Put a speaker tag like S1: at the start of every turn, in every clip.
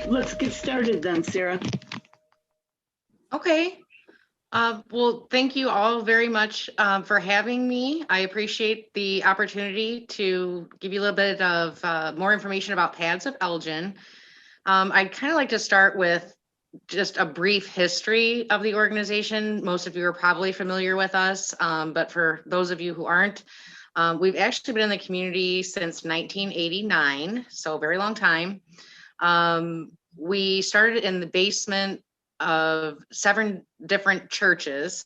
S1: let's get started then, Sarah.
S2: Okay. Well, thank you all very much for having me. I appreciate the opportunity to give you a little bit of more information about PADS of Elgin. I'd kind of like to start with just a brief history of the organization. Most of you are probably familiar with us, but for those of you who aren't, we've actually been in the community since 1989, so a very long time. We started in the basement of 7 different churches.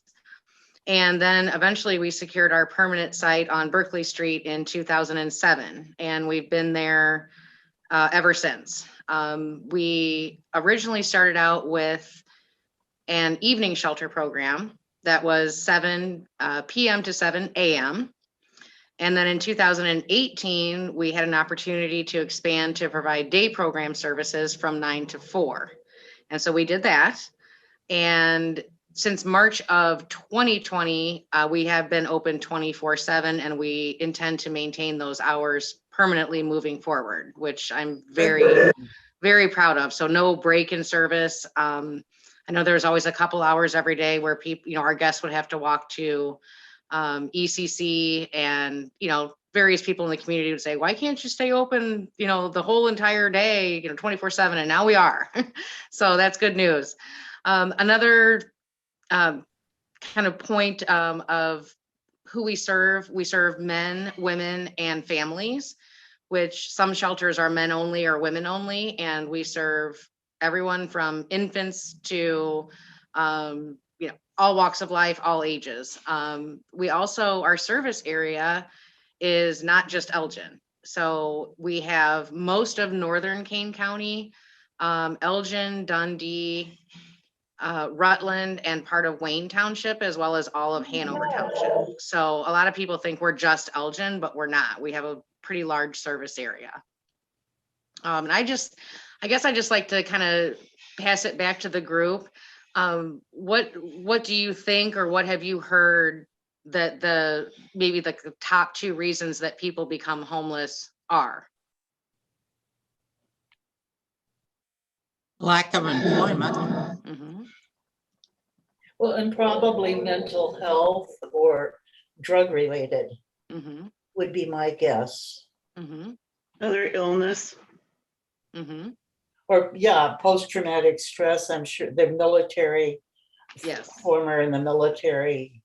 S2: And then eventually we secured our permanent site on Berkeley Street in 2007. And we've been there ever since. We originally started out with an evening shelter program that was 7 p.m. to 7 a.m. And then in 2018, we had an opportunity to expand to provide day program services from 9 to 4. And so we did that. And since March of 2020, we have been open 24/7, and we intend to maintain those hours permanently moving forward, which I'm very, very proud of. So no break in service. I know there's always a couple hours every day where people, our guests would have to walk to ECC, and, various people in the community would say, why can't you stay open, the whole entire day, 24/7, and now we are. So that's good news. Another kind of point of who we serve men, women, and families, which some shelters are men only or women only, and we serve everyone from infants to all walks of life, all ages. We also, our service area is not just Elgin. So we have most of northern Kane County, Elgin, Dundee, Rutland, and part of Wayne Township, as well as all of Hanover Township. So a lot of people think we're just Elgin, but we're not. We have a pretty large service area. And I guess I just like to kind of pass it back to the group. What do you think, or what have you heard that maybe the top 2 reasons that people become homeless are?
S3: Lack of employment.
S2: Mm-hmm.
S4: Well, and probably mental health or drug related
S2: Mm-hmm.
S4: would be my guess.
S2: Mm-hmm.
S1: Other illness.
S2: Mm-hmm.
S4: Or post-traumatic stress. I'm sure the military,
S2: Yes,
S4: former in the military.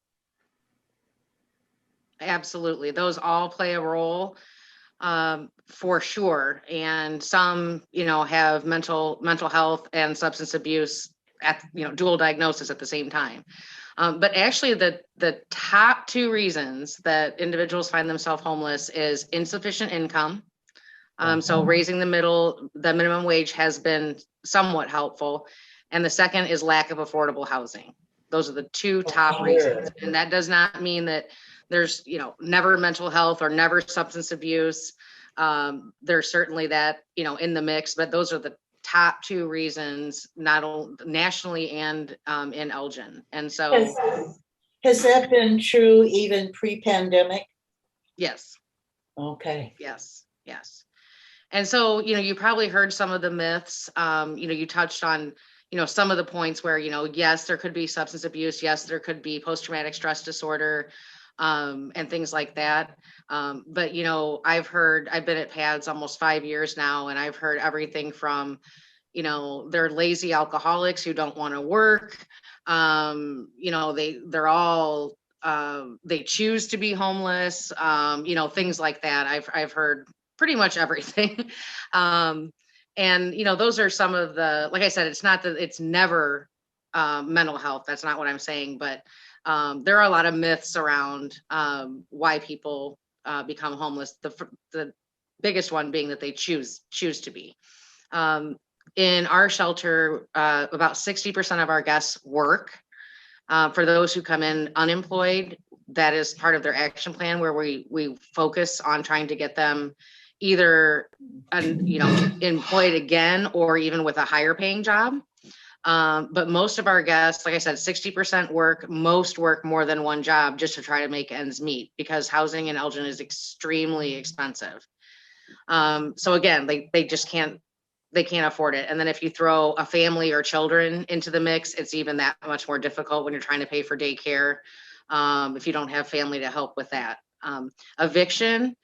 S2: absolutely. Those all play a role, for sure. And some, have mental health and substance abuse at, dual diagnosis at the same time. But actually the top 2 reasons that individuals find themselves homeless is insufficient income. So raising the minimum wage has been somewhat helpful. And the second is lack of affordable housing. Those are the 2 top reasons. And that does not mean that there's, never mental health or never substance abuse. There's certainly that, in the mix, but those are the top 2 reasons, not only nationally and in Elgin. And so
S4: has that been true even pre-pandemic?
S2: yes.
S4: Okay.
S2: Yes. And so, you probably heard some of the myths. You touched on, some of the points where, yes, there could be substance abuse. Yes, there could be post-traumatic stress disorder, and things like that. But, I've been at PADS almost 5 years now, and I've heard everything from, they're lazy alcoholics who don't want to work. They're all, they choose to be homeless, things like that. I've heard pretty much everything. And, those are some of the, like I said, it's not that it's never mental health. That's not what I'm saying, but there are a lot of myths around why people become homeless. The biggest one being that they choose to be. In our shelter, about 60% of our guests work. For those who come in unemployed, that is part of their action plan, where we focus on trying to get them either employed again, or even with a higher paying job. But most of our guests, like I said, 60% work, most work more than one job just to try to make ends meet, because housing in Elgin is extremely expensive. So again, they just can't they can't afford it. And then if you throw a family or children into the mix, it's even that much more difficult when you're trying to pay for daycare, if you don't have family to help with that. Eviction,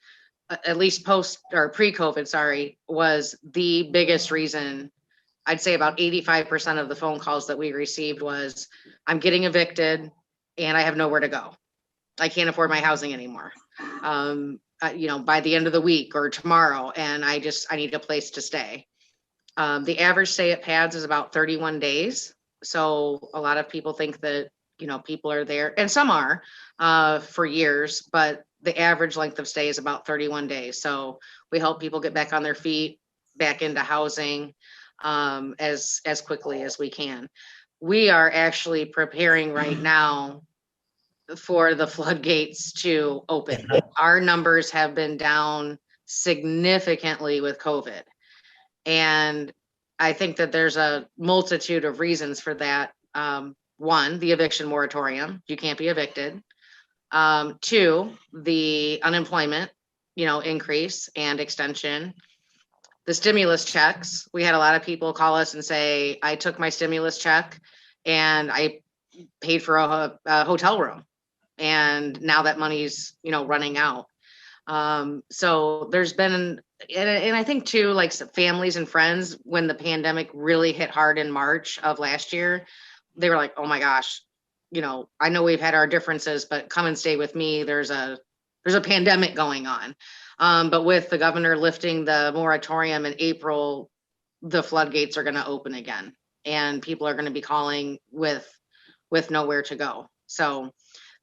S2: at least post or pre-COVID, sorry, was the biggest reason. I'd say about 85% of the phone calls that we received was, I'm getting evicted and I have nowhere to go. I can't afford my housing anymore. By the end of the week or tomorrow, and I need a place to stay. The average stay at pads is about 31 days. So a lot of people think that, people are there, and some are for years, but the average length of stay is about 31 days. So we help people get back on their feet, back into housing as quickly as we can. We are actually preparing right now for the floodgates to open. Our numbers have been down significantly with COVID. And I think that there's a multitude of reasons for that. One, the eviction moratorium, you can't be evicted. Two, the unemployment, increase and extension. The stimulus checks. We had a lot of people call us and say, I took my stimulus check and I paid for a hotel room. And now that money's, running out. So there's been, and I think too, like families and friends, when the pandemic really hit hard in March of last year, they were like, oh my gosh, I know we've had our differences, but come and stay with me. There's a pandemic going on. But with the governor lifting the moratorium in April, the floodgates are going to open again, and people are going to be calling with nowhere to go. So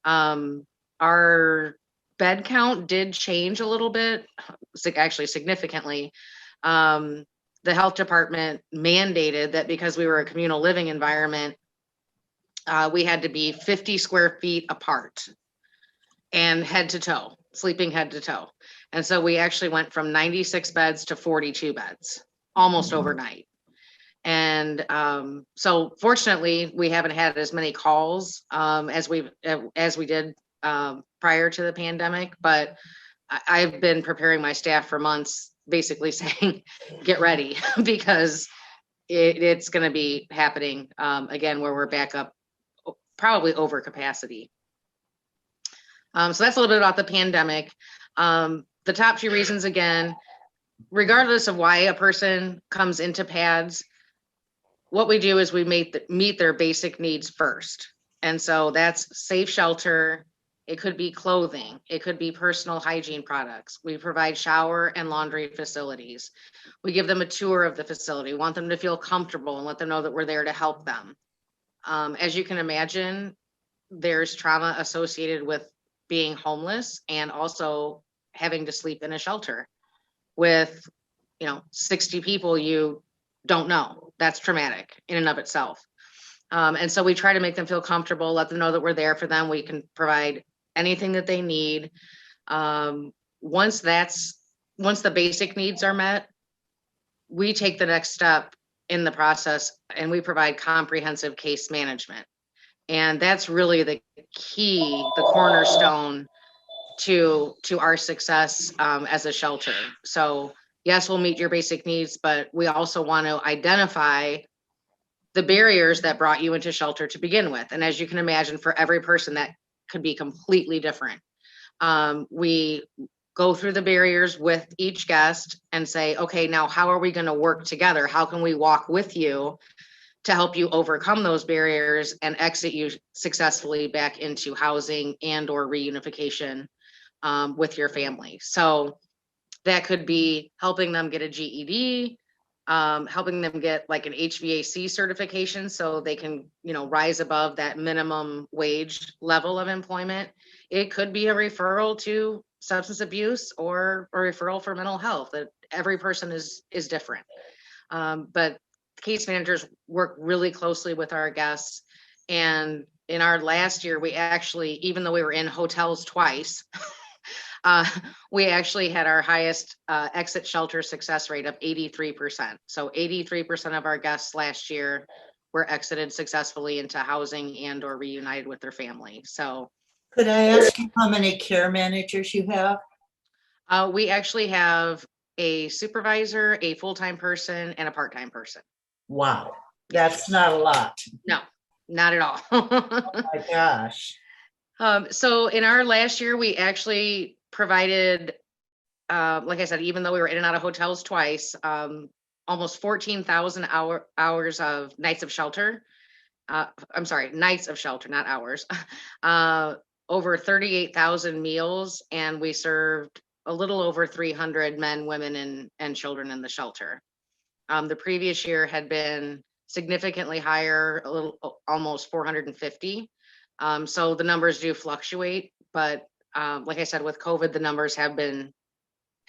S2: our bed count did change a little bit, actually significantly. The health department mandated that because we were a communal living environment, we had to be 50 square feet apart and head to toe, sleeping head to toe. And so we actually went from 96 beds to 42 beds almost overnight. And so fortunately, we haven't had as many calls as we did prior to the pandemic, but I've been preparing my staff for months, basically saying, get ready, because it's going to be happening again, where we're back up probably over capacity. So that's a little bit about the pandemic. The top few reasons, again, regardless of why a person comes into pads, what we do is we meet their basic needs first. And so that's safe shelter. It could be clothing. It could be personal hygiene products. We provide shower and laundry facilities. We give them a tour of the facility. We want them to feel comfortable and let them know that we're there to help them. As you can imagine, there's trauma associated with being homeless and also having to sleep in a shelter with, 60 people you don't know. That's traumatic in and of itself. And so we try to make them feel comfortable, let them know that we're there for them. We can provide anything that they need. Once the basic needs are met, we take the next step in the process and we provide comprehensive case management. And that's really the key, the cornerstone to our success as a shelter. So yes, we'll meet your basic needs, but we also want to identify the barriers that brought you into shelter to begin with. And as you can imagine, for every person, that could be completely different. We go through the barriers with each guest and say, okay, now how are we going to work together? How can we walk with you to help you overcome those barriers and exit you successfully back into housing and or reunification with your family? So that could be helping them get a GED, helping them get like an HVAC certification so they can, rise above that minimum wage level of employment. It could be a referral to substance abuse or a referral for mental health. That every person is different. But case managers work really closely with our guests. And in our last year, we actually, even though we were in hotels twice, we actually had our highest exit shelter success rate of 83%. So 83% of our guests last year were exited successfully into housing and or reunited with their family. So
S4: Could I ask you how many care managers you have?
S2: we actually have a supervisor, a full-time person, and a part-time person.
S4: Wow, that's not a lot.
S2: No, not at all.
S4: Oh my gosh.
S2: So in our last year, we actually provided, like I said, even though we were in and out of hotels twice, almost 14,000 hours of nights of shelter. I'm sorry, nights of shelter, not hours. Over 38,000 meals, and we served a little over 300 men, women, and children in the shelter. The previous year had been significantly higher, a little almost 450. So the numbers do fluctuate, but like I said, with COVID, the numbers have been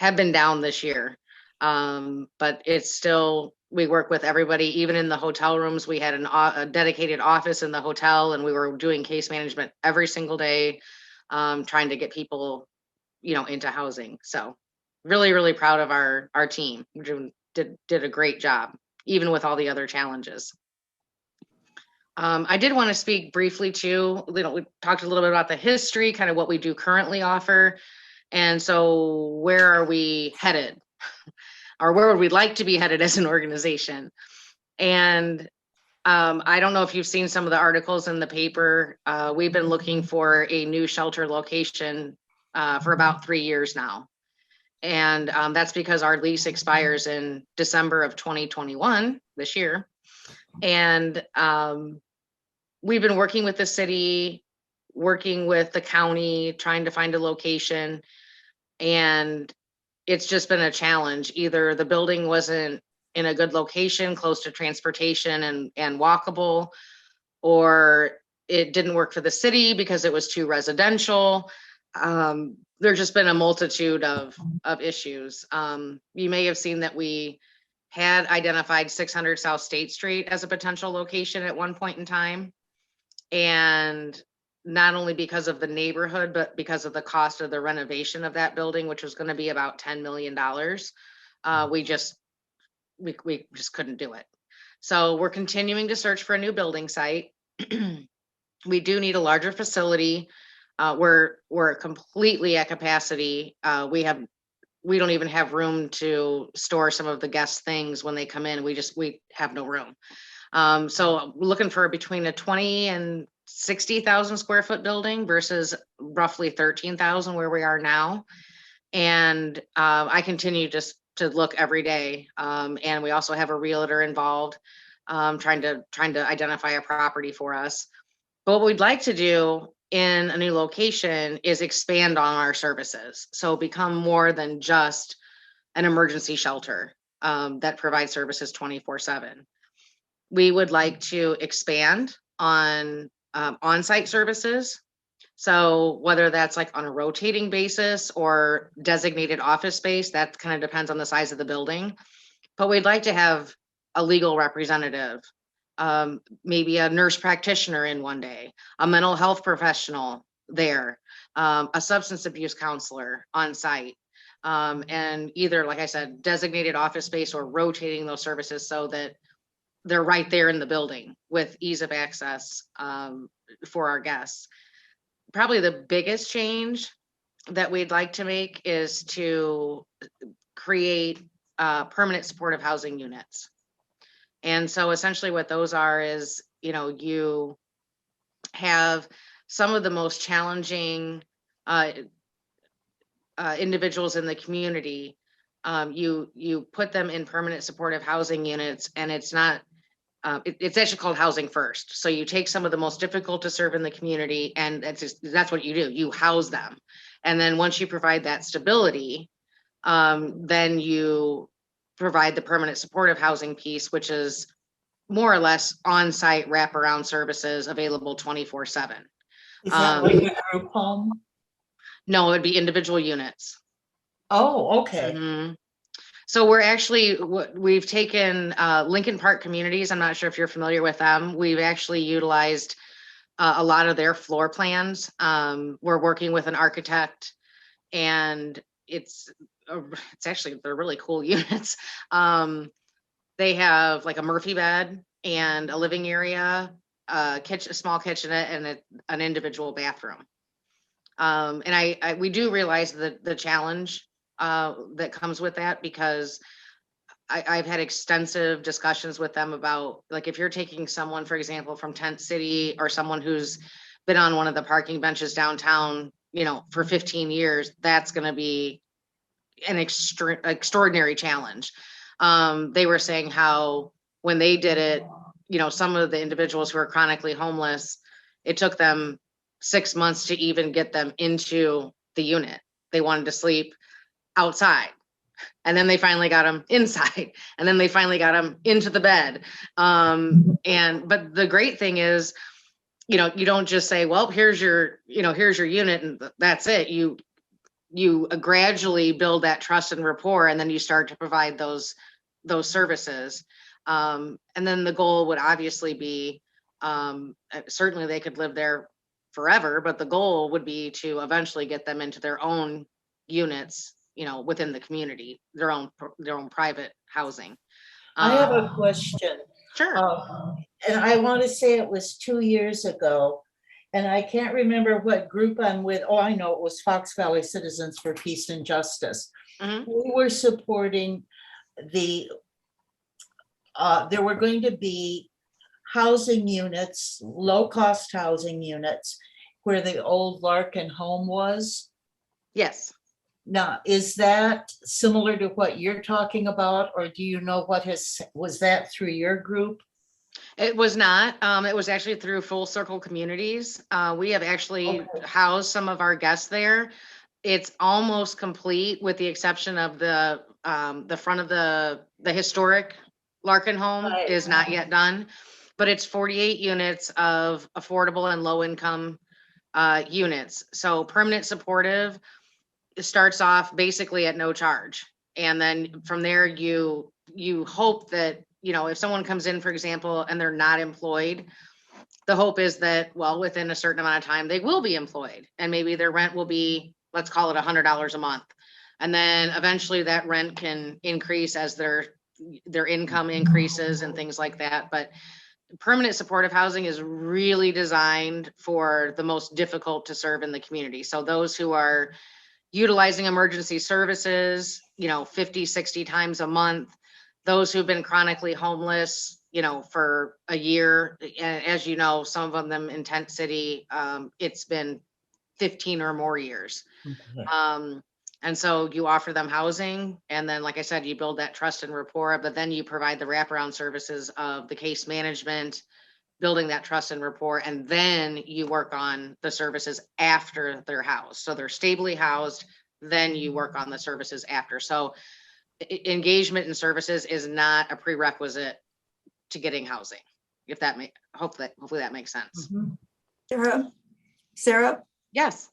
S2: down this year. But it's still, we work with everybody, even in the hotel rooms. We had a dedicated office in the hotel, and we were doing case management every single day, trying to get people, into housing. So really, really proud of our team. Did a great job, even with all the other challenges. I did want to speak briefly too. We talked a little bit about the history, kind of what we do currently offer. And so where are we headed? Or where would we like to be headed as an organization? And I don't know if you've seen some of the articles in the paper. We've been looking for a new shelter location for about 3 years now. And that's because our lease expires in December of 2021, this year. And we've been working with the city, working with the county, trying to find a location. And it's just been a challenge. Either the building wasn't in a good location, close to transportation and walkable, or it didn't work for the city because it was too residential. There's just been a multitude of issues. You may have seen that we had identified 600 South State Street as a potential location at one point in time. And not only because of the neighborhood, but because of the cost of the renovation of that building, which was going to be about $10 million. We just couldn't do it. So we're continuing to search for a new building site. We do need a larger facility. We're completely at capacity. We don't even have room to store some of the guests' things when they come in. We have no room. So we're looking for between a 20 and 60,000 square foot building versus roughly 13,000 where we are now. And I continue just to look every day. And we also have a realtor involved, trying to identify a property for us. But what we'd like to do in a new location is expand on our services. So become more than just an emergency shelter that provides services 24/7. We would like to expand on on-site services. So whether that's like on a rotating basis or designated office space, that kind of depends on the size of the building. But we'd like to have a legal representative, maybe a nurse practitioner in one day, a mental health professional there, a substance abuse counselor on site, and either, like I said, designated office space or rotating those services so that they're right there in the building with ease of access for our guests. Probably the biggest change that we'd like to make is to create permanent supportive housing units. And so essentially what those are is, you have some of the most challenging individuals in the community. You put them in permanent supportive housing units, and it's not, it's actually called Housing First. So you take some of the most difficult to serve in the community, and that's what you do. You house them. And then once you provide that stability, then you provide the permanent supportive housing piece, which is more or less on-site wraparound services available 24/7.
S4: Is that like a group home?
S2: No, it would be individual units.
S4: Oh, okay.
S2: Mm-hmm. So we've taken Lincoln Park Communities. I'm not sure if you're familiar with them. We've actually utilized a lot of their floor plans. We're working with an architect, and it's actually, they're really cool units. They have like a Murphy bed and a living area, a small kitchenette, and an individual bathroom. And we do realize the challenge that comes with that, because I've had extensive discussions with them about, like, if you're taking someone, for example, from Tent City, or someone who's been on one of the parking benches downtown, for 15 years, that's going to be an extraordinary challenge. They were saying how when they did it, some of the individuals who are chronically homeless, it took them 6 months to even get them into the unit. They wanted to sleep outside. And then they finally got them inside, and then they finally got them into the bed. But the great thing is, you don't just say, well, here's your unit and that's it. You gradually build that trust and rapport, and then you start to provide those services. And then the goal would obviously be, certainly they could live there forever, but the goal would be to eventually get them into their own units, within the community, their own private housing.
S4: I have a question.
S2: Sure.
S4: And I want to say it was 2 years ago, and I can't remember what group I'm with. Oh, I know, it was Fox Valley Citizens for Peace and Justice.
S2: Mhm.
S4: We were supporting there were going to be housing units, low-cost housing units, where the old Larkin home was.
S2: Yes.
S4: Now, is that similar to what you're talking about, or do you know was that through your group?
S2: It was not. It was actually through Full Circle Communities. We have actually housed some of our guests there. It's almost complete, with the exception of the front of the historic Larkin home is not yet done, but it's 48 units of affordable and low income units. So permanent supportive, it starts off basically at no charge. And then from there, you hope that, if someone comes in, for example, and they're not employed, the hope is that, well, within a certain amount of time, they will be employed, and maybe their rent will be, let's call it $100 a month. And then eventually that rent can increase as their income increases and things like that. But permanent supportive housing is really designed for the most difficult to serve in the community. So those who are utilizing emergency services, 50, 60 times a month, those who've been chronically homeless, for a year, as you know, some of them in Tent City, it's been 15 or more years.
S4: Okay.
S2: And so you offer them housing, and then, like I said, you build that trust and rapport, but then you provide the wraparound services of the case management, building that trust and rapport, and then you work on the services after they're housed. So they're stably housed, then you work on the services after. So engagement in services is not a prerequisite to getting housing, if that hopefully that makes sense.
S4: Mhm.
S3: Sarah,
S2: Yes.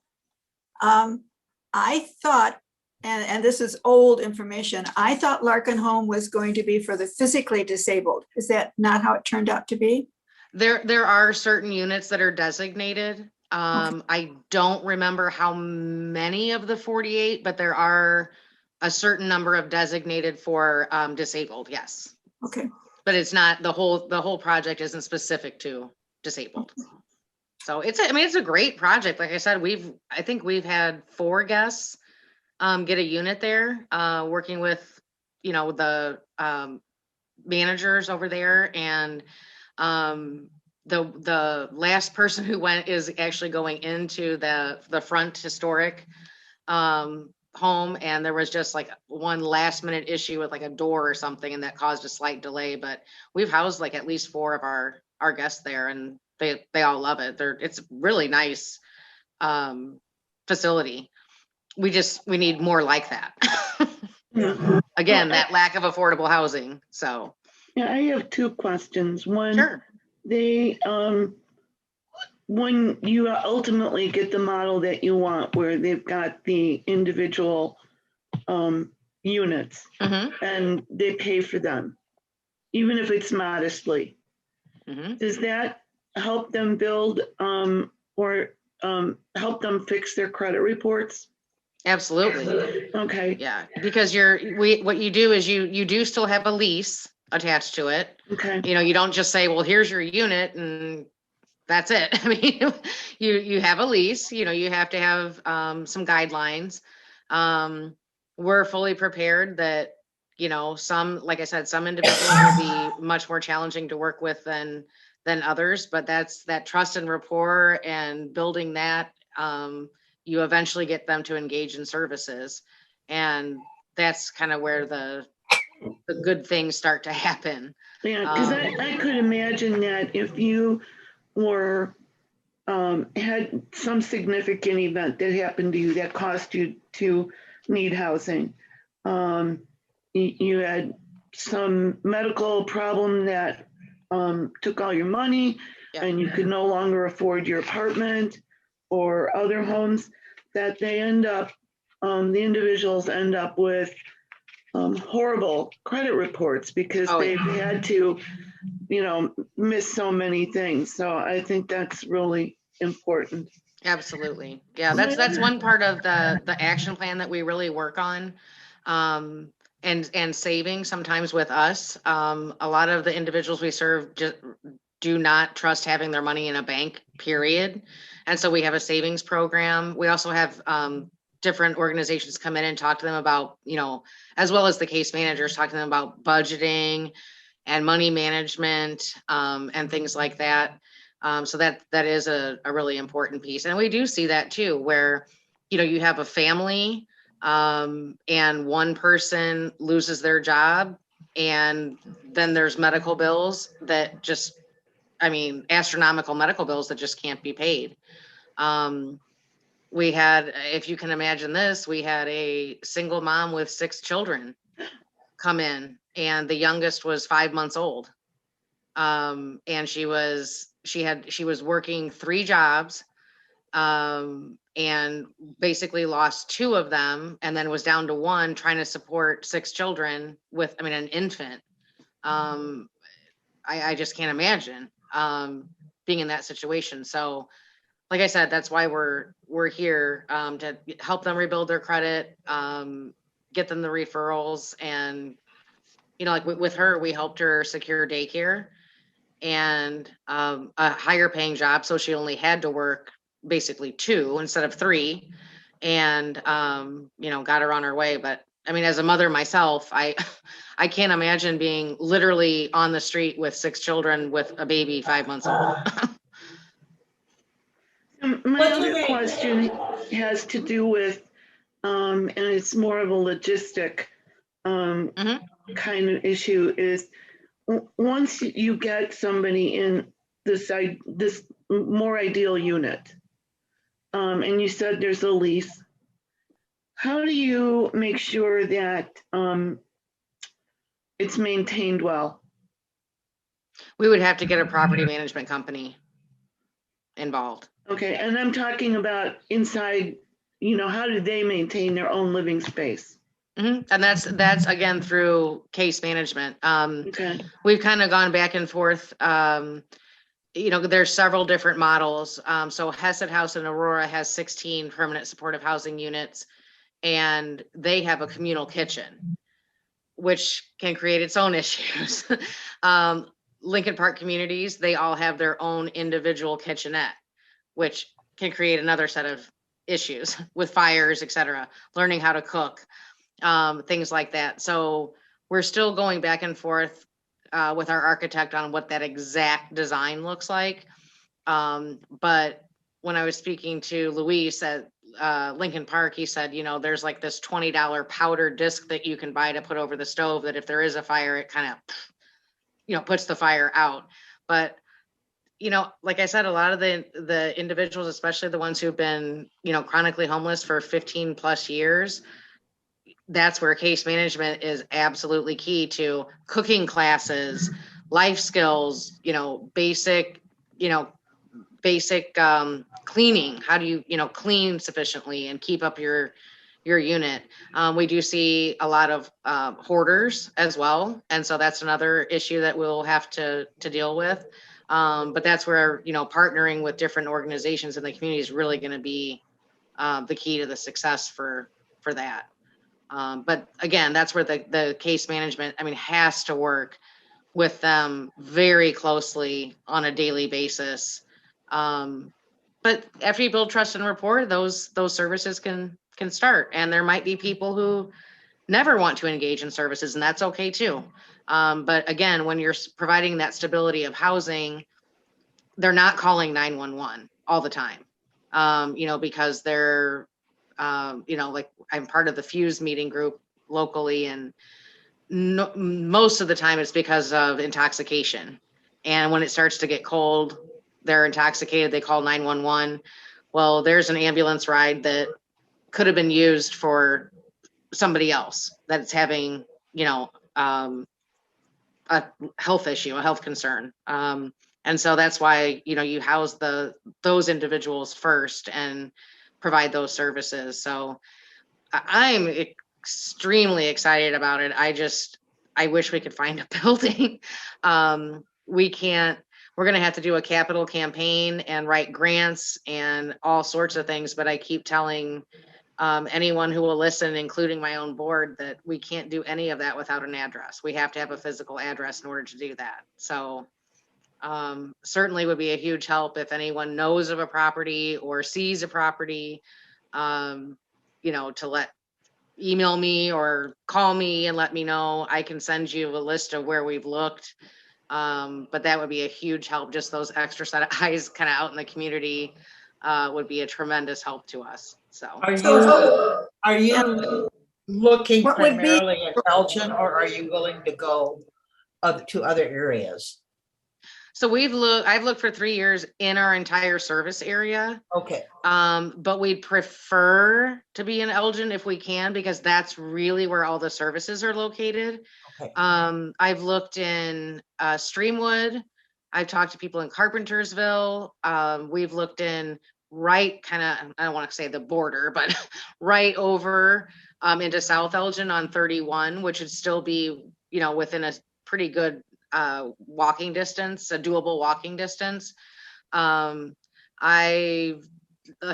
S3: I thought, and this is old information, I thought Larkin Home was going to be for the physically disabled. Is that not how it turned out to be?
S2: There are certain units that are designated. I don't remember how many of the 48, but there are a certain number of designated for disabled. Yes.
S3: Okay.
S2: But it's not the whole project isn't specific to disabled. So it's a great project. Like I said, I think we've had 4 guests get a unit there, working with, the managers over there. And the last person who went is actually going into the front historic home, and there was just like one last minute issue with like a door or something, and that caused a slight delay. But we've housed like at least 4 of our guests there, and they all love it. It's really nice facility. We need more like that.
S1: Yeah.
S2: Again, that lack of affordable housing. So
S1: Yeah, I have 2 questions. One,
S2: sure.
S1: they, when you ultimately get the model that you want, where they've got the individual units
S2: Mm-hmm.
S1: and they pay for them, even if it's modestly,
S2: Mm-hmm.
S1: does that help them build or help them fix their credit reports?
S2: Absolutely.
S1: Okay.
S2: Yeah, because what you do is you do still have a lease attached to it.
S1: Okay.
S2: You don't just say, well, here's your unit and that's it. I mean, you have a lease, you have to have some guidelines. we're fully prepared that, you know, some, like I said, some individuals will be much more challenging to work with than others, but that's that trust and rapport and building that, you eventually get them to engage in services. And that's kind of where the good things start to happen.
S1: Yeah, because I could imagine that if you were had some significant event that happened to you that caused you to need housing, you had some medical problem that took all your money,
S2: Yeah.
S1: and you could no longer afford your apartment or other homes, that they end up, the individuals end up with horrible credit reports because
S2: Oh,
S1: they've
S2: yeah.
S1: had to, you know, miss so many things. So I think that's really important.
S2: Absolutely. Yeah, that's one part of the action plan that we really work on. And saving sometimes with us. A lot of the individuals we serve just do not trust having their money in a bank, period. And so we have a savings program. We also have different organizations come in and talk to them about, you know, as well as the case managers, talk to them about budgeting and money management, and things like that. So that is a really important piece. And we do see that too, where, you know, you have a family, and one person loses their job, and then there's medical bills that just, I mean, astronomical medical bills that just can't be paid. We had, if you can imagine this, we had a single mom with 6 children come in, and the youngest was 5 months old. And she was working 3 jobs, and basically lost 2 of them, and then was down to 1 trying to support 6 children with, I mean, an infant. I just can't imagine being in that situation. So like I said, that's why we're here, to help them rebuild their credit, get them the referrals. And, you know, like with her, we helped her secure daycare and a higher paying job. So she only had to work basically 2 instead of 3, and, you know, got her on her way. But I mean, as a mother myself, I can't imagine being literally on the street with 6 children with a baby 5 months old.
S1: My
S4: What do
S1: other
S4: they-
S1: question has to do with, and it's more of a logistic
S2: Mhm.
S1: kind of issue, is once you get somebody in this more ideal unit, and you said there's a lease, how do you make sure that it's maintained well?
S2: We would have to get a property management company involved.
S1: Okay, and I'm talking about inside, you know, how do they maintain their own living space?
S2: And that's again through case management.
S1: Okay,
S2: We've kind of gone back and forth. You know, there's several different models. So Hesed House in Aurora has 16 permanent supportive housing units, and they have a communal kitchen, which can create its own issues. Lincoln Park communities, they all have their own individual kitchenette, which can create another set of issues with fires, et cetera, learning how to cook, things like that. So we're still going back and forth with our architect on what that exact design looks like. But when I was speaking to Luis at Lincoln Park, he said, you know, there's like this $20 powder disc that you can buy to put over the stove that if there is a fire, it kind of, you know, puts the fire out. But, you know, like I said, a lot of the individuals, especially the ones who've been, you know, chronically homeless for 15 plus years, that's where case management is absolutely key to cooking classes, life skills, you know, basic cleaning. How do you, you know, clean sufficiently and keep up your unit? We do see a lot of hoarders as well. And so that's another issue that we'll have to deal with. But that's where, you know, partnering with different organizations in the community is really going to be the key to the success for that. But again, that's where the case management, I mean, has to work with them very closely on a daily basis. But after you build trust and rapport, those services can start. And there might be people who never want to engage in services, and that's okay too. But again, when you're providing that stability of housing, they're not calling 911 all the time, because they're, like I'm part of the Fuse meeting group locally, and most of the time it's because of intoxication. And when it starts to get cold, they're intoxicated, they call 911. Well, there's an ambulance ride that could have been used for somebody else that's having, a health issue, a health concern. And so that's why, you house those individuals first and provide those services. So I'm extremely excited about it. I wish we could find a building. We can't, we're going to have to do a capital campaign and write grants and all sorts of things. But I keep telling anyone who will listen, including my own board, that we can't do any of that without an address. We have to have a physical address in order to do that. So certainly would be a huge help if anyone knows of a property or sees a property, to email me or call me and let me know. I can send you a list of where we've looked. But that would be a huge help. Just those extra set of eyes kind of out in the community would be a tremendous help to us. So
S4: Are you looking
S3: What would be-
S4: primarily at Elgin, or are you willing to go up to other areas?
S2: So I've looked for 3 years in our entire service area.
S4: Okay.
S2: But we'd prefer to be in Elgin if we can, because that's really where all the services are located.
S4: Okay.
S2: I've looked in Streamwood. I've talked to people in Carpentersville. We've looked in I don't want to say the border, but right over into South Elgin on 31, which would still be, within a pretty good walking distance, a doable walking distance. Like I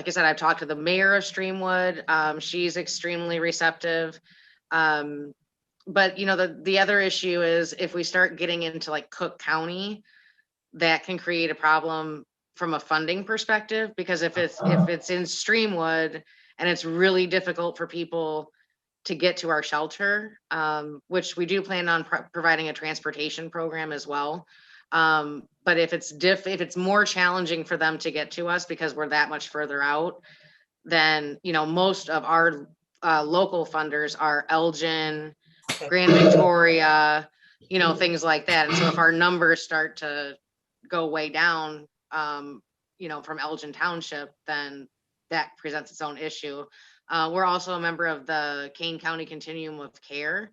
S2: said, I've talked to the mayor of Streamwood. She's extremely receptive. But the other issue is if we start getting into like Cook County, that can create a problem from a funding perspective, because if it's in Streamwood and it's really difficult for people to get to our shelter, which we do plan on providing a transportation program as well. But if it's more challenging for them to get to us because we're that much further out, then, most of our local funders are Elgin, Grand Victoria, things like that. And so if our numbers start to go way down, from Elgin Township, then that presents its own issue. We're also a member of the Kane County Continuum of Care.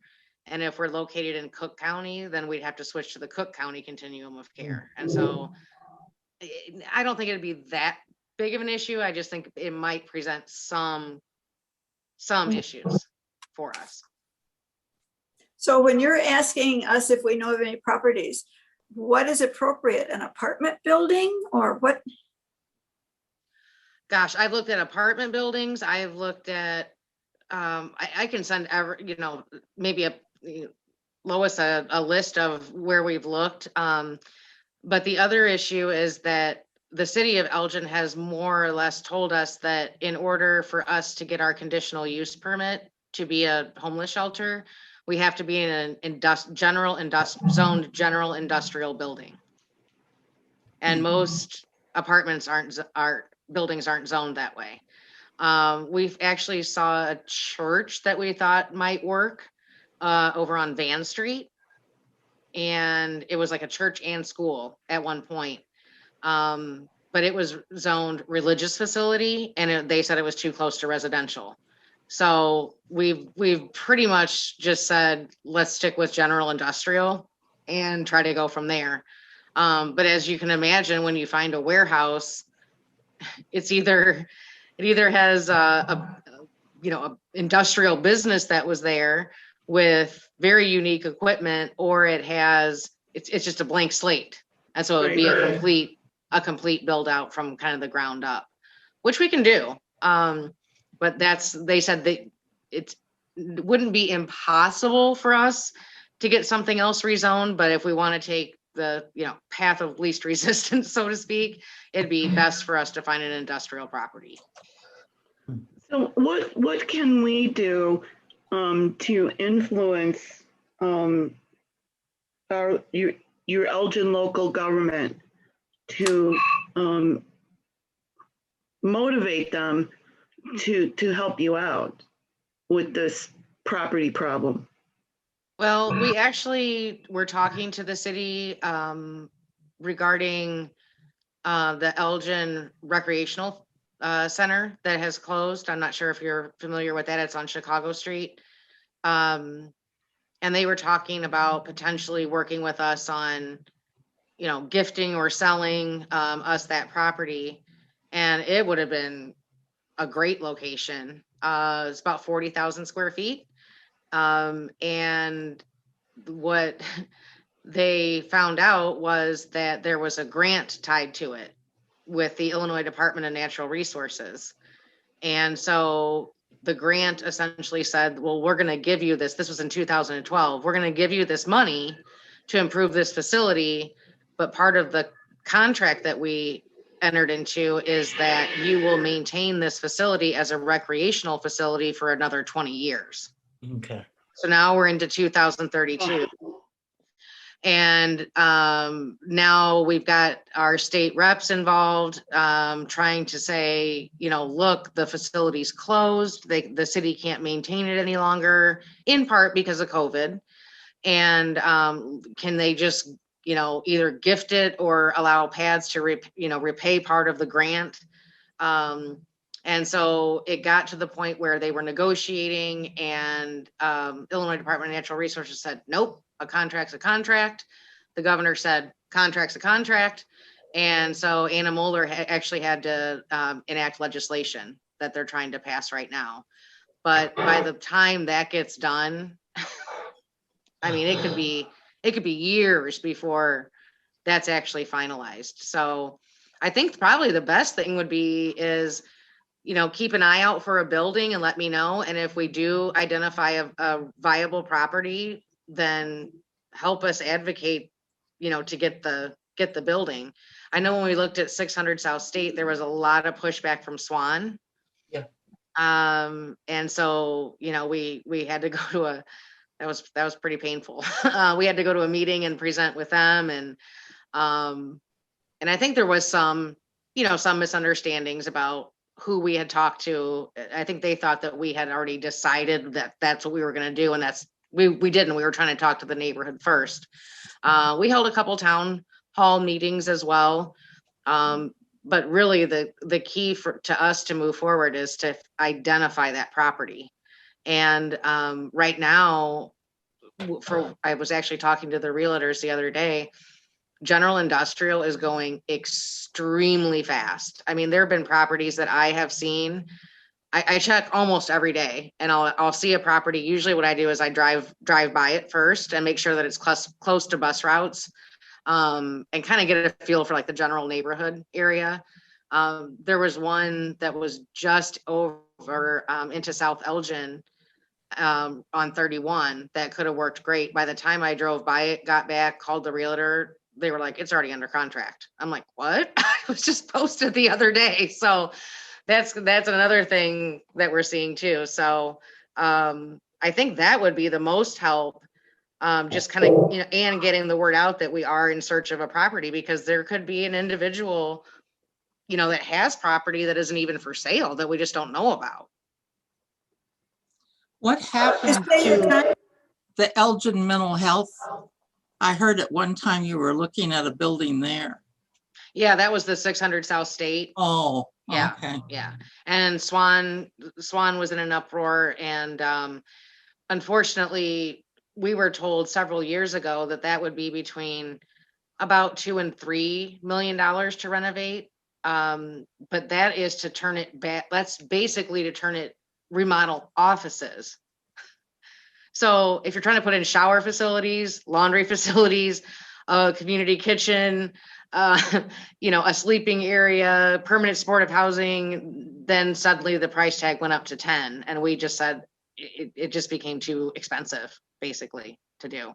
S2: And if we're located in Cook County, then we'd have to switch to the Cook County Continuum of Care. And so I don't think it'd be that big of an issue. I just think it might present some issues for us.
S3: So when you're asking us if we know of any properties, what is appropriate? An apartment building or what?
S2: Gosh, I've looked at apartment buildings. I've looked at, I can send maybe Lois a list of where we've looked. But the other issue is that the city of Elgin has more or less told us that in order for us to get our conditional use permit to be a homeless shelter, we have to be in an zoned general industrial building. And most apartments buildings aren't zoned that way. We've actually saw a church that we thought might work over on Van Street. And it was like a church and school at one point. But it was zoned religious facility, and they said it was too close to residential. So we've pretty much just said, let's stick with general industrial and try to go from there. But as you can imagine, when you find a warehouse, it either has a industrial business that was there with very unique equipment, or it's just a blank slate. And so it would be a complete build out from kind of the ground up, which we can do. But they said that it wouldn't be impossible for us to get something else rezoned, but if we want to take the path of least resistance, so to speak, it'd be best for us to find an industrial property.
S1: So what can we do to influence your Elgin local government to motivate them to help you out with this property problem?
S2: Well, we actually were talking to the city regarding the Elgin Recreational Center that has closed. I'm not sure if you're familiar with that. It's on Chicago Street. And they were talking about potentially working with us on, gifting or selling us that property. And it would have been a great location. It's about 40,000 square feet. And what they found out was that there was a grant tied to it with the Illinois Department of Natural Resources. And so the grant essentially said, well, we're going to give you this. This was in 2012. We're going to give you this money to improve this facility. But part of the contract that we entered into is that you will maintain this facility as a recreational facility for another 20 years.
S4: Okay.
S2: So now we're into 2032. And now we've got our state reps involved, trying to say, look, the facility's closed. The city can't maintain it any longer, in part because of COVID. And can they just, either gift it or allow pads to, repay part of the grant? And so it got to the point where they were negotiating, and Illinois Department of Natural Resources said, nope, a contract's a contract. The governor said, contract's a contract. And so Anna Moeller actually had to enact legislation that they're trying to pass right now. But by the time that gets done, I mean, it could be years before that's actually finalized. So I think probably the best thing would be is, keep an eye out for a building and let me know. And if we do identify a viable property, then help us advocate, to get the building. I know when we looked at 600 South State, there was a lot of pushback from Swan.
S4: Yeah.
S2: And so, we had to go to that was pretty painful. We had to go to a meeting and present with them. And I think there was some misunderstandings about who we had talked to. I think they thought that we had already decided that that's what we were going to do. And we didn't. We were trying to talk to the neighborhood first. We held a couple town hall meetings as well. But really the key to us to move forward is to identify that property. And right now, I was actually talking to the realtors the other day. General industrial is going extremely fast. I mean, there have been properties that I have seen. I check almost every day, and I'll see a property. Usually what I do is I drive by it first and make sure that it's close to bus routes, and kind of get a feel for like the general neighborhood area. There was one that was just over into South Elgin on 31 that could have worked great. By the time I drove by it, got back, called the realtor, they were like, it's already under contract. I'm like, what? It was just posted the other day. So that's another thing that we're seeing too. So I think that would be the most help, just kind of, and getting the word out that we are in search of a property, because there could be an individual, that has property that isn't even for sale that we just don't know about.
S5: What happened to the Elgin Mental Health? I heard at one time you were looking at a building there.
S2: Yeah, that was the 600 South State.
S5: Oh,
S2: yeah.
S5: Okay.
S2: Yeah. And Swan was in an uproar. And unfortunately, we were told several years ago that would be between about $2 and $3 million to renovate. But that is to turn it back. That's basically to turn it remodel offices. So if you're trying to put in shower facilities, laundry facilities, a community kitchen, a sleeping area, permanent supportive housing, then suddenly the price tag went up to 10. And we just said it just became too expensive, basically, to do.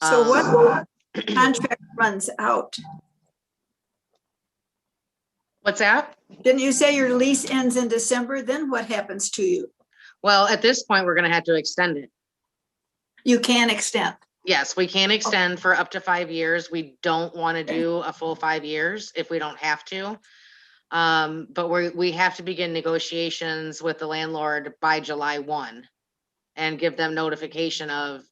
S3: So what contract runs out?
S2: What's that?
S3: Didn't you say your lease ends in December? Then what happens to you?
S2: Well, at this point, we're gonna have to extend it.
S3: You can extend.
S2: Yes, we can extend for up to 5 years. We don't want to do a full 5 years if we don't have to. But we have to begin negotiations with the landlord by July 1 and give them notification of,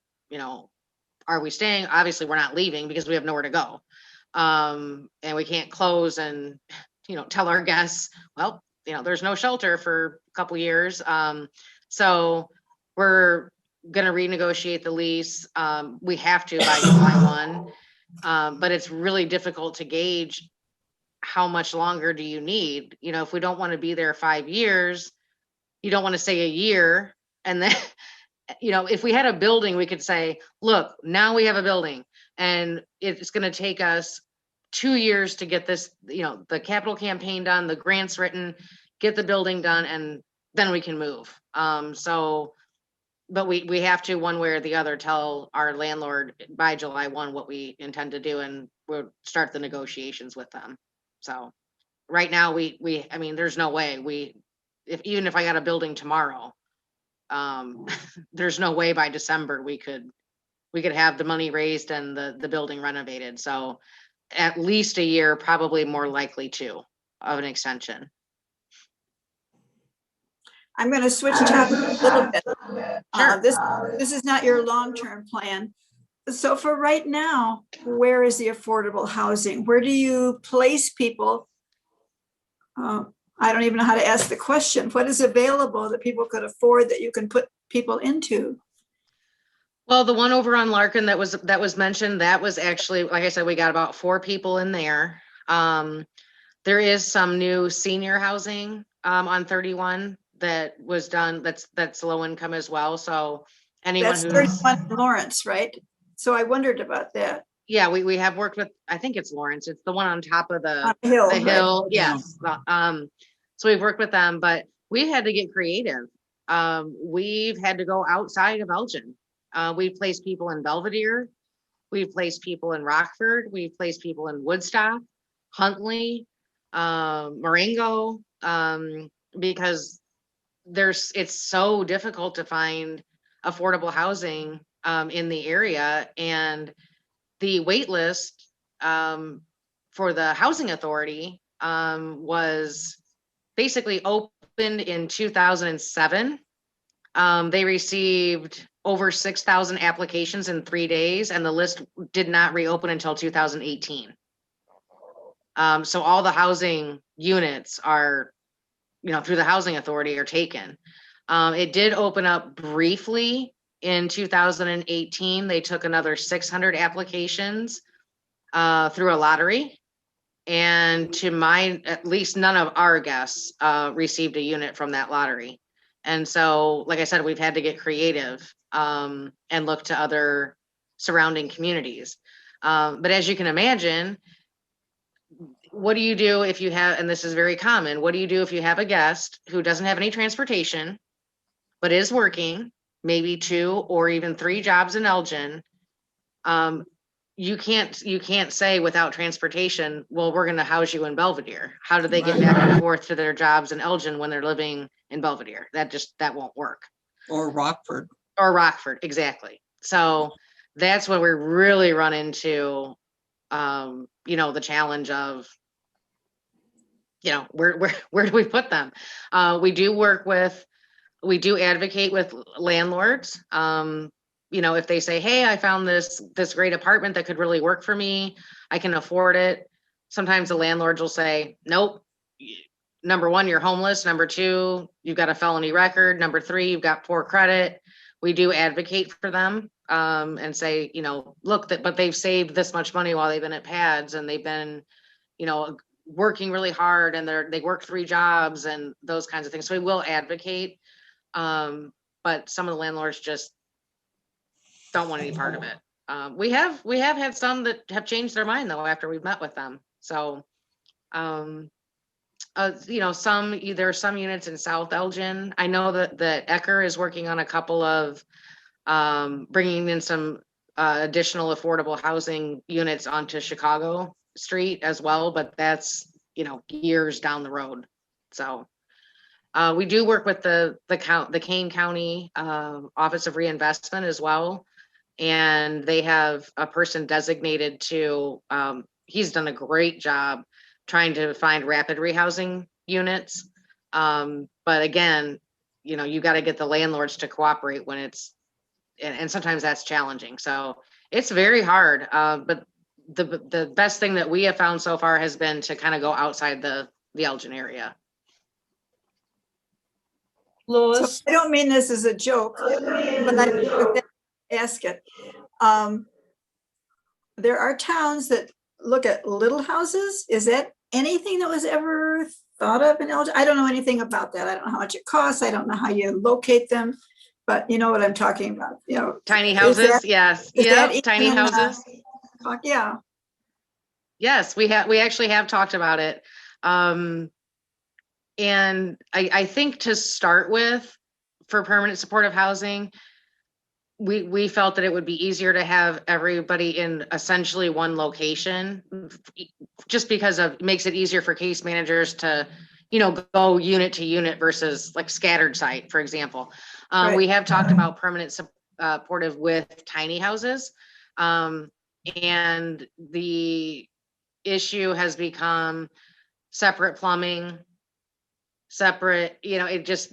S2: are we staying? Obviously, we're not leaving because we have nowhere to go. And we can't close and, tell our guests, well, there's no shelter for a couple years. So we're going to renegotiate the lease. We have to by July 1. But it's really difficult to gauge how much longer do you need? If we don't want to be there 5 years, you don't want to say a year. And then, if we had a building, we could say, look, now we have a building and it's going to take us 2 years to get this, the capital campaign done, the grants written, get the building done, and then we can move. But we have to, one way or the other, tell our landlord by July 1 what we intend to do, and we'll start the negotiations with them. So right now there's no way even if I got a building tomorrow, there's no way by December we could have the money raised and the building renovated. So at least a year, probably more likely 2 of an extension.
S3: I'm going to switch topics a little bit. This is not your long-term plan. So for right now, where is the affordable housing? Where do you place people? I don't even know how to ask the question. What is available that people could afford that you can put people into?
S2: Well, the one over on Larkin that was mentioned, that was actually, like I said, we got about 4 people in there. There is some new senior housing on 31 that was done. That's low income as well. So anyone
S3: That's
S2: who's
S3: 31 Lawrence, right? So I wondered about that.
S2: Yeah, we have worked with, I think it's Lawrence. It's the one on top of the
S3: hill.
S2: hill.
S3: Right?
S2: Yes. So we've worked with them, but we had to get creative. We've had to go outside of Elgin. We've placed people in Belvedere. We've placed people in Rockford. We've placed people in Woodstock, Huntley, Marengo, because it's so difficult to find affordable housing in the area. And the wait list for the housing authority was basically opened in 2007. They received over 6,000 applications in 3 days, and the list did not reopen until 2018. So all the housing units are, through the housing authority, are taken. It did open up briefly in 2018. They took another 600 applications through a lottery. And at least none of our guests received a unit from that lottery. And so, like I said, we've had to get creative and look to other surrounding communities. But as you can imagine, what do you do if you have, and this is very common, what do you do if you have a guest who doesn't have any transportation, but is working maybe 2 or even 3 jobs in Elgin? You can't say without transportation, well, we're going to house you in Belvedere. How do they get back and forth to their jobs in Elgin when they're living in Belvedere? That won't work.
S5: Or Rockford.
S2: Exactly. So that's when we really run into, the challenge of, where do we put them? We do advocate with landlords. If they say, hey, I found this great apartment that could really work for me, I can afford it. Sometimes the landlords will say, nope. Number 1, you're homeless. Number 2, you've got a felony record. Number 3, you've got poor credit. We do advocate for them and say, look, but they've saved this much money while they've been at pads, and they've been, working really hard, and they work 3 jobs and those kinds of things. So we will advocate. But some of the landlords just don't want any part of it. We have had some that have changed their mind though after we've met with them. So, there are some units in South Elgin. I know that Ecker is working on a couple of bringing in some additional affordable housing units onto Chicago Street as well, but that's years down the road. So We do work with the Kane County Office of Reinvestment as well. And they have a person designated to, he's done a great job trying to find rapid rehousing units. But again, you know, you got to get the landlords to cooperate when it's, and sometimes that's challenging. So it's very hard. But the best thing that we have found so far has been to kind of go outside the Elgin area.
S3: So
S4: Lois,
S3: I don't mean this as a joke, but I ask it. There are towns that look at little houses. Is that anything that was ever thought of in Elgin? I don't know anything about that. I don't know how much it costs. I don't know how you locate them, but you know what I'm talking about, you know.
S2: Tiny
S3: Is
S2: houses,
S3: that-
S2: yes.
S3: is that
S2: Yep, tiny
S3: even,
S2: houses.
S3: Yeah,
S2: Yes, we actually have talked about it. And I think to start with, for permanent supportive housing, we felt that it would be easier to have everybody in essentially one location, just because of, makes it easier for case managers to, you know, go unit to unit versus like scattered site, for example.
S3: Right.
S2: We have talked about permanent supportive with tiny houses. And the issue has become separate plumbing, separate, you know, it just,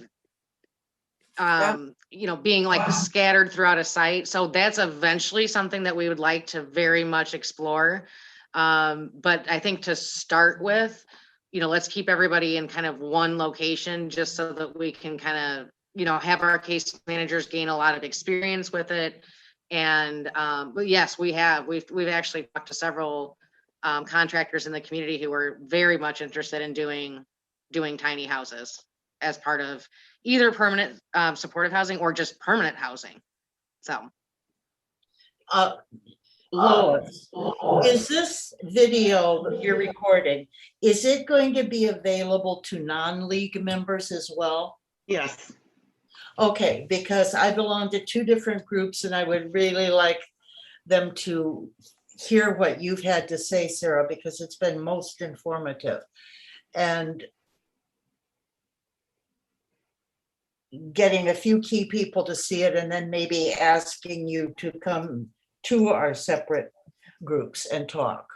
S2: you know, being like scattered throughout a site. So that's eventually something that we would like to very much explore. But I think to start with, you know, let's keep everybody in kind of one location just so that we can kind of, you know, have our case managers gain a lot of experience with it. And but yes, we've actually talked to several contractors in the community who are very much interested in doing tiny houses as part of either permanent supportive housing or just permanent housing. So
S4: Lois, is this video that you're recording, is it going to be available to non-league members as well?
S1: Yes.
S4: Okay, because I belong to two different groups and I would really like them to hear what you've had to say, Sarah, because it's been most informative. And getting a few key people to see it and then maybe asking you to come to our separate groups and talk.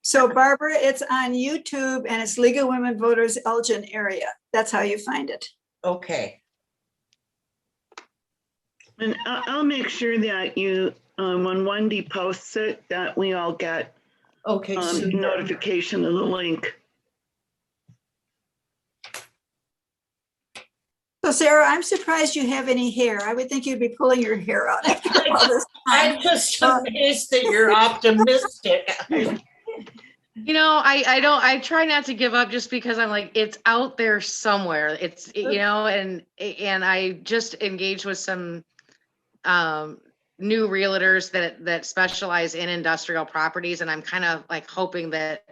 S3: so Barbara, it's on YouTube and it's League of Women Voters Elgin area. That's how you find it.
S4: Okay,
S1: And I'll make sure that you, when Wendy posts it, that we all get
S4: okay, super.
S1: notification of the link.
S3: So Sarah, I'm surprised you have any hair. I would think you'd be pulling your hair out after all this time.
S4: I'm just amazed that you're optimistic.
S2: you know, I try not to give up just because I'm like, it's out there somewhere. It's, you know, and I just engaged with some new realtors that specialize in industrial properties. And I'm kind of like hoping that,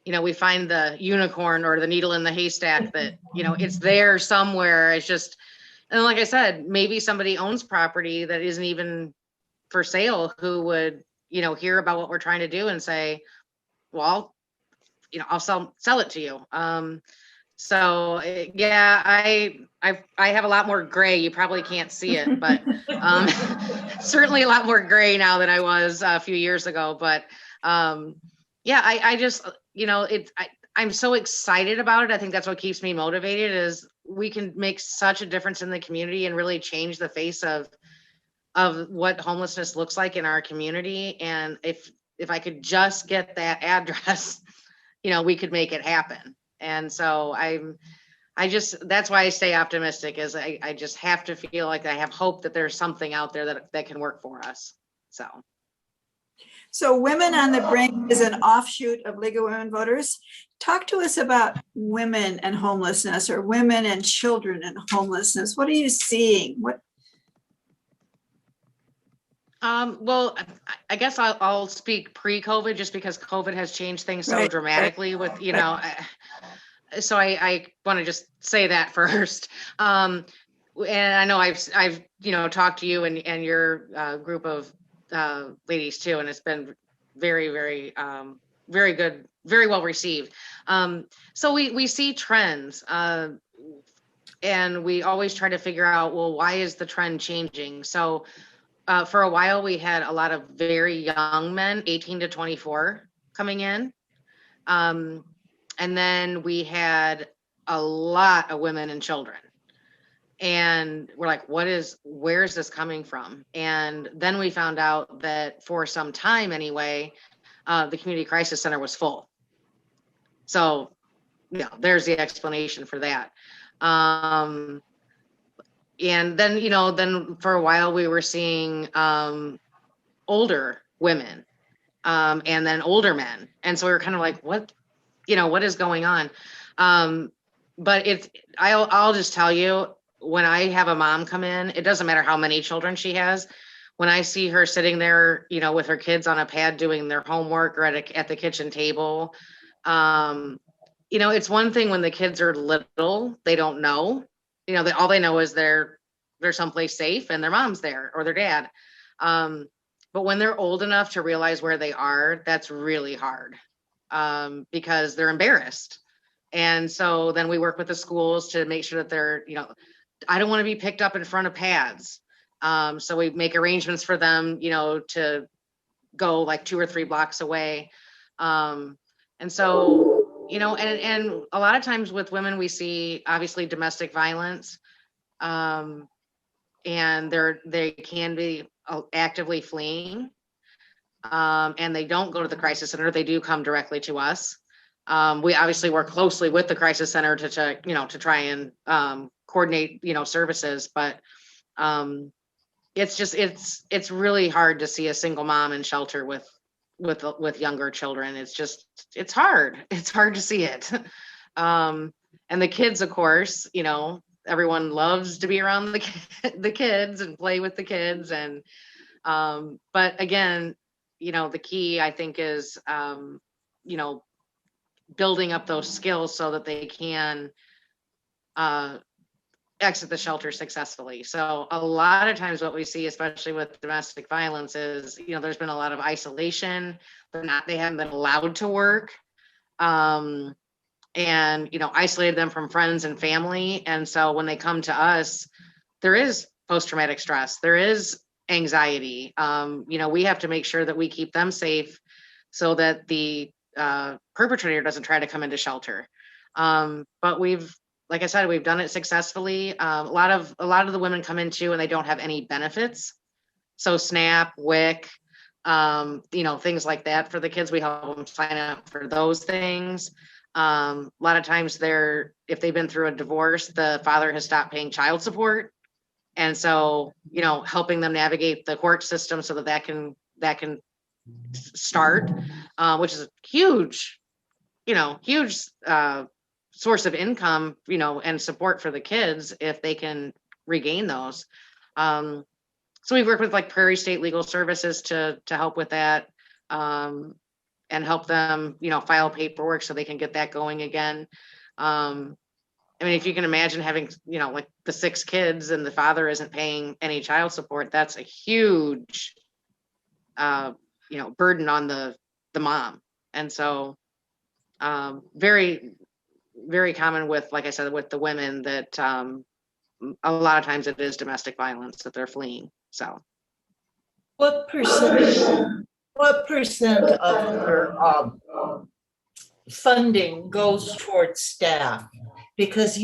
S2: you know, we find the unicorn or the needle in the haystack that, you know, it's there somewhere. It's just, and like I said, maybe somebody owns property that isn't even for sale who would, you know, hear about what we're trying to do and say, well, you know, I'll sell it to you. So yeah, I have a lot more gray. You probably can't see it, but certainly a lot more gray now than I was a few years ago. But yeah, I just, you know, I'm so excited about it. I think that's what keeps me motivated is we can make such a difference in the community and really change the face of what homelessness looks like in our community. And if I could just get that address, you know, we could make it happen. And so that's why I stay optimistic is I just have to feel like I have hope that there's something out there that can work for us.
S3: So Women on the Brink is an offshoot of League of Women Voters. Talk to us about women and homelessness or women and children and homelessness. What are you seeing?
S2: Well, I guess I'll speak pre-COVID just because COVID has changed things so
S3: Right,
S2: dramatically with, you know, so I want to just say that first. And I know I've, you know, talked to you and your group of ladies too, and it's been very, very, very good, very well received. So we see trends. and we always try to figure out, well, why is the trend changing? So for a while, we had a lot of very young men, 18 to 24, coming in. And then we had a lot of women and children. And we're like, where is this coming from? And then we found out that for some time anyway, the community crisis center was full. So, yeah, there's the explanation for that. And then, then for a while we were seeing older women and then older men. And so we were kind of like, what is going on? But I'll just tell you, when I have a mom come in, it doesn't matter how many children she has. When I see her sitting there, with her kids on a pad doing their homework or at the kitchen table, it's one thing when the kids are little, they don't know, all they know is they're someplace safe and their mom's there or their dad. But when they're old enough to realize where they are, that's really hard because they're embarrassed. And so then we work with the schools to make sure that they're, I don't want to be picked up in front of pads. So we make arrangements for them, to go like 2 or 3 blocks away. And so, and a lot of times with women, we see obviously domestic violence. And they can be actively fleeing. And they don't go to the crisis center. They do come directly to us. We obviously work closely with the crisis center to try and coordinate, services, but it's really hard to see a single mom in shelter with younger children. It's hard. It's hard to see it. And the kids, of course, everyone loves to be around the kids and play with the kids. And, but again, the key I think is, building up those skills so that they can exit the shelter successfully. So a lot of times what we see, especially with domestic violence, is, there's been a lot of isolation. They haven't been allowed to work. And, isolated them from friends and family. And so when they come to us, there is post-traumatic stress, there is anxiety. We have to make sure that we keep them safe so that the perpetrator doesn't try to come into shelter. But like I said, we've done it successfully. A lot of the women come into and they don't have any benefits. So SNAP, WIC, things like that for the kids. We help them sign up for those things. A lot of times if they've been through a divorce, the father has stopped paying child support. And so, helping them navigate the court system so that can start, which is a huge source of income, and support for the kids if they can regain those. So we work with like Prairie State Legal Services to help with that, and help them, file paperwork so they can get that going again. If you can imagine having, like the 6 kids and the father isn't paying any child support, that's a huge, burden on the mom. And so, very, very common with, like I said, with the women that, a lot of times it is domestic violence that they're fleeing. So
S4: What percent of your funding goes towards staff? Because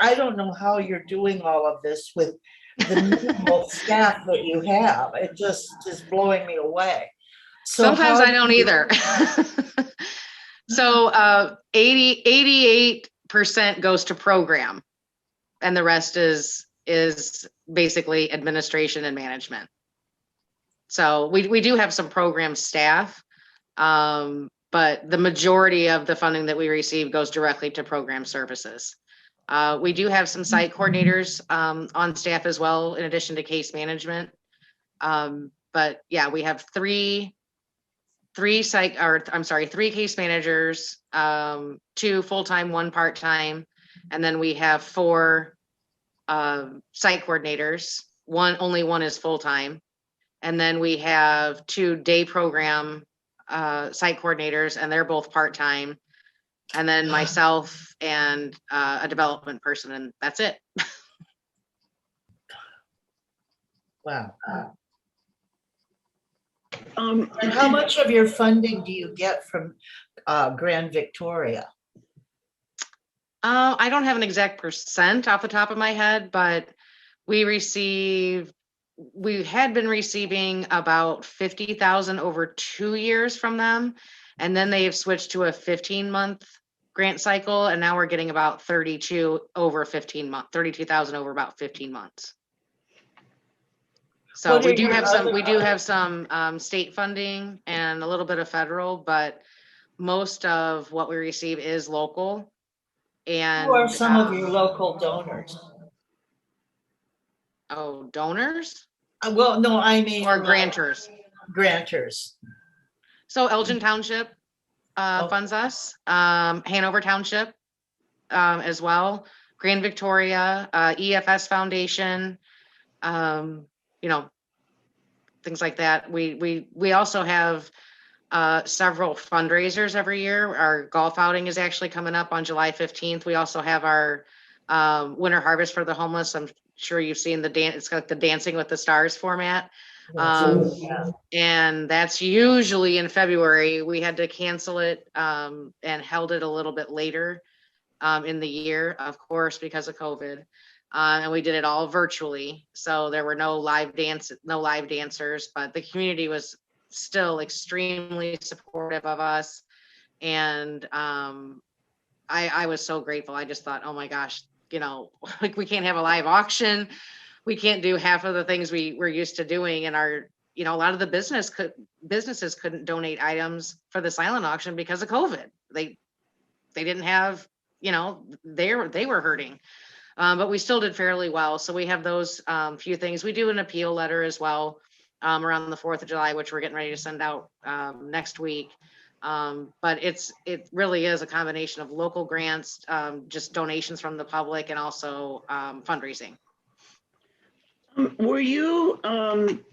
S4: I don't know how you're doing all of this with the minimal staff that you have. It just is blowing me away. So
S2: sometimes I don't either. So 88% goes to program, and the rest is basically administration and management. So we do have some program staff, but the majority of the funding that we receive goes directly to program services. We do have some site coordinators on staff as well, in addition to case management. But yeah, we have three case managers, 2 full-time, 1 part-time, and then we have 4 site coordinators. Only one is full-time. And then we have 2 day program site coordinators, and they're both part-time. and then myself and a development person, and that's it.
S4: Wow.
S1: Um,
S4: And how much of your funding do you get from Grand Victoria?
S2: I don't have an exact percent off the top of my head, but we had been receiving about 50,000 over 2 years from them. And then they have switched to a 15-month grant cycle. And now we're getting about 32,000 over about 15 months. So
S4: What are
S2: we do
S4: your
S2: have some state funding and a little bit of federal, but most of what we receive is local. And
S4: Who are some of your local donors?
S2: Donors
S4: Well, no, I mean
S2: or grantors.
S4: grantors.
S2: So Elgin Township
S4: Oh.
S2: funds us, Hanover Township as well, Grand Victoria, EFS Foundation, things like that. We also have several fundraisers every year. Our golf outing is actually coming up on July 15th. We also have our winter harvest for the homeless. I'm sure you've seen the dance. It's got the Dancing with the Stars format. And that's usually in February. We had to cancel it and held it a little bit later in the year, of course, because of COVID. And we did it all virtually. So there were no live dancers, but the community was still extremely supportive of us. And I was so grateful. I just thought, oh my gosh, like we can't have a live auction. We can't do half of the things we're used to doing. And a lot of the businesses couldn't donate items for the silent auction because of COVID. They didn't have, they were hurting. But we still did fairly well. So we have those few things. We do an appeal letter as well around the 4th of July, which we're getting ready to send out next week. But it really is a combination of local grants, just donations from the public, and also fundraising.
S1: Were you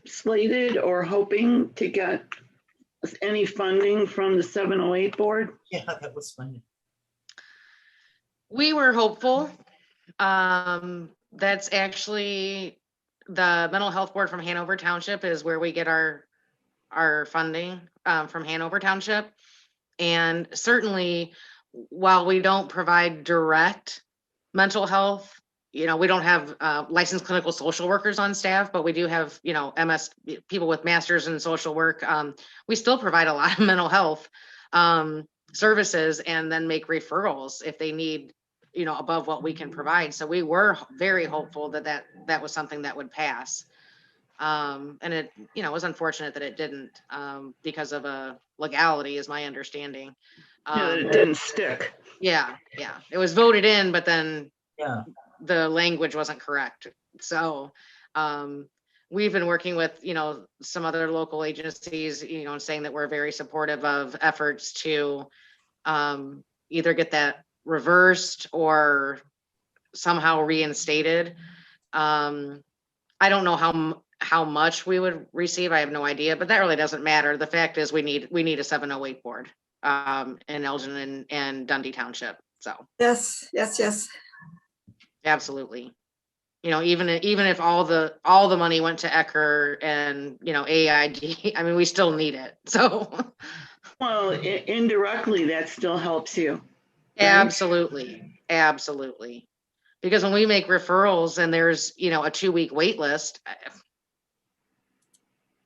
S1: slated or hoping to get any funding from the 708 board?
S4: Yeah, that was funny.
S2: We were hopeful. That's actually the mental health board from Hanover Township is where we get our funding from Hanover Township. And certainly, while we don't provide direct mental health, we don't have licensed clinical social workers on staff, but we do have, MS people with masters in social work. We still provide a lot of mental health services and then make referrals if they need, above what we can provide. So we were very hopeful that was something that would pass. And it, was unfortunate that it didn't because of a legality is my understanding.
S1: It didn't stick.
S2: Yeah. It was voted in, but then
S4: Yeah.
S2: the language wasn't correct. So we've been working with, some other local agencies, saying that we're very supportive of efforts to either get that reversed or somehow reinstated. I don't know how much we would receive. I have no idea, but that really doesn't matter. The fact is we need a 708 board in Elgin and Dundee Township. So
S3: Yes.
S2: absolutely. Even if all the money went to Ecker and, AIG, I mean, we still need it. So. Well,
S1: indirectly, that still helps you.
S2: Right? Absolutely. Because when we make referrals and there's, a 2-week wait list,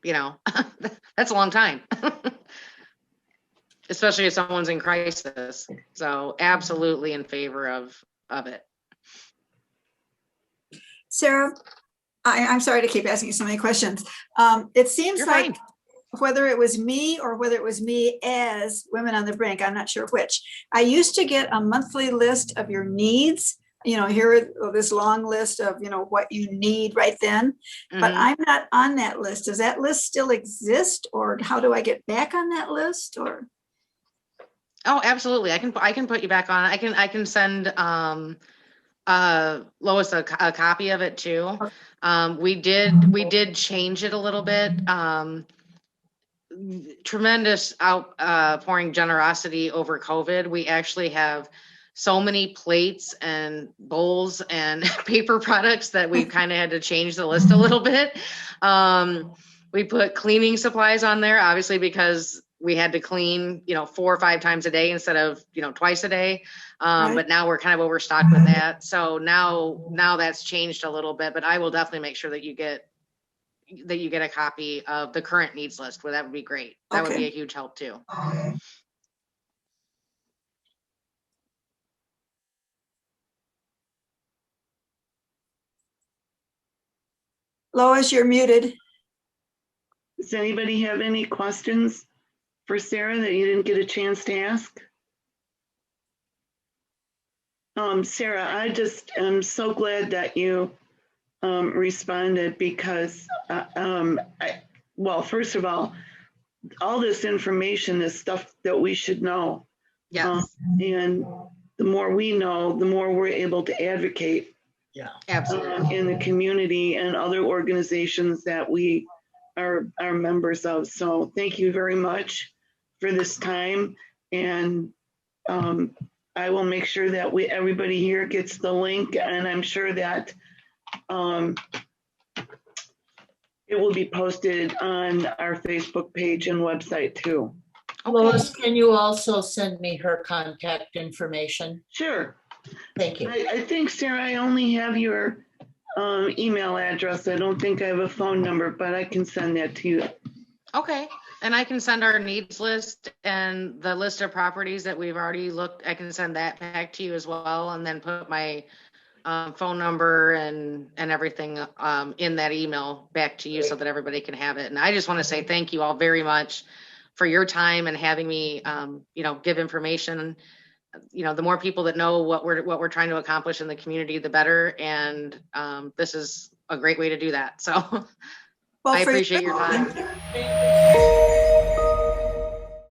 S2: that's a long time, especially if someone's in crisis. So absolutely in favor of it.
S3: Sarah, I'm sorry to keep asking you so many questions. It seems
S2: You're
S3: like
S2: fine.
S3: whether it was me or whether it was me as Women on the Brink, I'm not sure which. I used to get a monthly list of your needs. Here this long list of, what you need right then, but I'm not on that list. Does that list still exist, or how do I get back on that list? Or
S2: oh, absolutely. I can put you back on. I can send Lois a copy of it too. We did change it a little bit. tremendous outpouring generosity over COVID. We actually have so many plates and bowls and paper products that we kind of had to change the list a little bit. We put cleaning supplies on there, obviously, because we had to clean, 4 or 5 times a day instead of, twice a day.
S3: Right.
S2: But now we're kind of overstocked with that. So now that's changed a little bit, but I will definitely make sure that you get a copy of the current needs list. Well, that would be great. That would be
S3: Okay.
S2: a huge help too.
S3: Lois, you're muted.
S1: Does anybody have any questions for Sarah that you didn't get a chance to ask? Sarah, I just am so glad that you responded because, well, first of all this information is stuff that we should know.
S2: Yes,
S1: And the more we know, the more we're able to advocate
S4: Yeah.
S2: absolutely.
S1: in the community and other organizations that we are members of. So thank you very much for this time. And I will make sure that everybody here gets the link, and I'm sure that it will be posted on our Facebook page and website too.
S4: Lois, can you also send me her contact information?
S1: Sure.
S4: Thank you.
S1: I think, Sarah, I only have your email address. I don't think I have a phone number, but I can send that to you.
S2: Okay. And I can send our needs list and the list of properties that we've already looked. I can send that back to you as well, and then put my phone number and everything in that email back to you so that everybody can have it. And I just want to say thank you all very much for your time and having me, give information. The more people that know what we're trying to accomplish in the community, the better. And this is a great way to do that. So
S3: Well,
S2: I
S3: for
S2: appreciate your time.